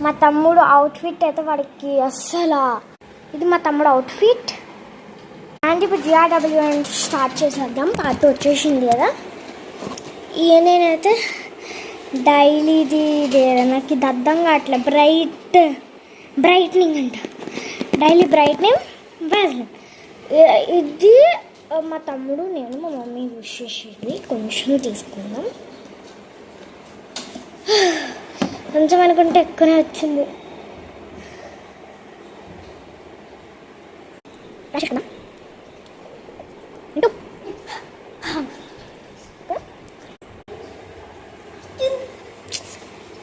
మా తమ్ముడు అవుట్ఫిట్ అయితే వాడికి అస్సలు ఇది మా తమ్ముడు అవుట్ఫిట్. అండ్ ఇప్పుడు జిఆర్డబ్ల్యూ స్టార్ట్ చేసేద్దాం. పార్ట్ వచ్చేసింది కదా. నేనైతే డైలీది నాకు ఇది అర్థం కావట్లే. బ్రైట్నింగ్ అంట, డైలీ బ్రైట్నింగ్ వ్యాజ్లిన్. ఇది మా తమ్ముడు నేను మా మమ్మీ యూజ్ చేసేది. కొంచెం తీసుకుందాం, కొంచెం అనుకుంటే ఎక్కువనే వచ్చింది.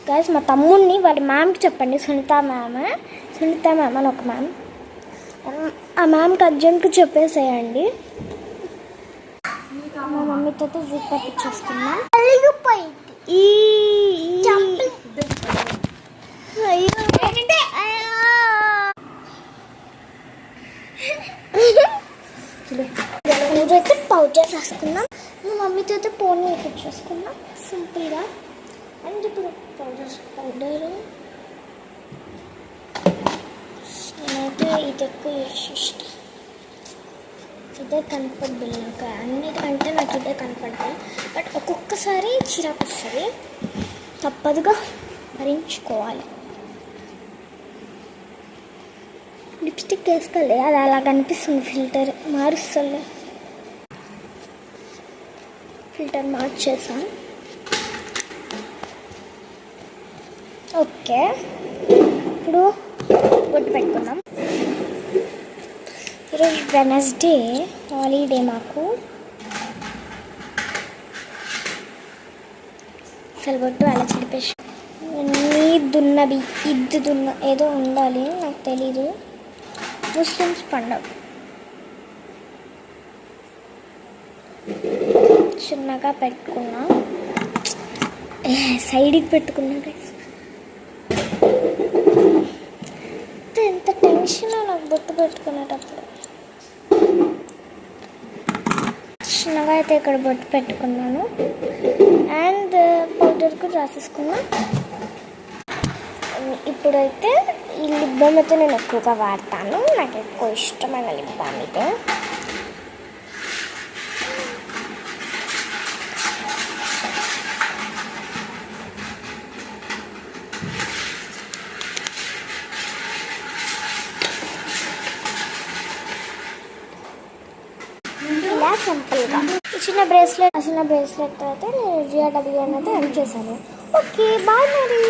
గైస్ మా తమ్ముడిని వాళ్ళ మ్యామ్కి చెప్పండి. సునీత మ్యామ్ అని ఒక మ్యామ్. ఆ మ్యామ్కి అర్జెంట్గా చెప్పేసేయండి. మా మమ్మీతో చూపించేస్తున్నా. ఇదైతే పౌడర్ రాసుకున్నాం. మా మమ్మీతో అయితే పోనీ వేపించేసుకున్నాం సింపుల్గా. అండ్ ఇప్పుడు పౌడర్ నేనైతే ఇది ఎక్కువ యూజ్ చేస్తాను. ఇదే కంఫర్టబుల్ నాకు, అన్నిటికంటే నాకు ఇదే కంఫర్టబుల్. బట్ ఒక్కొక్కసారి చిరాకు వస్తుంది, తప్పదుగా భరించుకోవాలి. లిప్స్టిక్ వేసుకోలే, అది అలా కనిపిస్తుంది. ఫిల్టర్ మారుస్తలే, ఫిల్టర్ మార్చేసాను. ఓకే, ఇప్పుడు బొట్టు పెట్టుకున్నాం. ఈరోజు వెనస్డే హాలిడే మాకు. అసలు బొట్టు అలా చిడిపేసి దున్నది ఇద్దు దున్న ఏదో ఉండాలి, నాకు తెలీదు. ముస్లిమ్స్ పండుగ చిన్నగా పెట్టుకున్నా, సైడ్కి పెట్టుకున్నా. ఎంత టెన్షన్ నాకు బొట్టు పెట్టుకునేటప్పుడు. చిన్నగా అయితే ఇక్కడ బొట్టు పెట్టుకున్నాను. అండ్ పౌడర్ కూడా రాసేసుకున్నా. ఇప్పుడైతే ఈ లిప్ బామ్ అయితే నేను ఎక్కువగా వాడతాను. నాకు ఎక్కువ ఇష్టమైన లిప్ బామ్ ఇదే. ఇలా సింపుల్గా చిన్న బ్రేస్లెట్ అయితే నేను జిఆర్డబ్ల్యూ అయితే ఎండ్ చేశాను. ఓకే, బాయ్ మరి.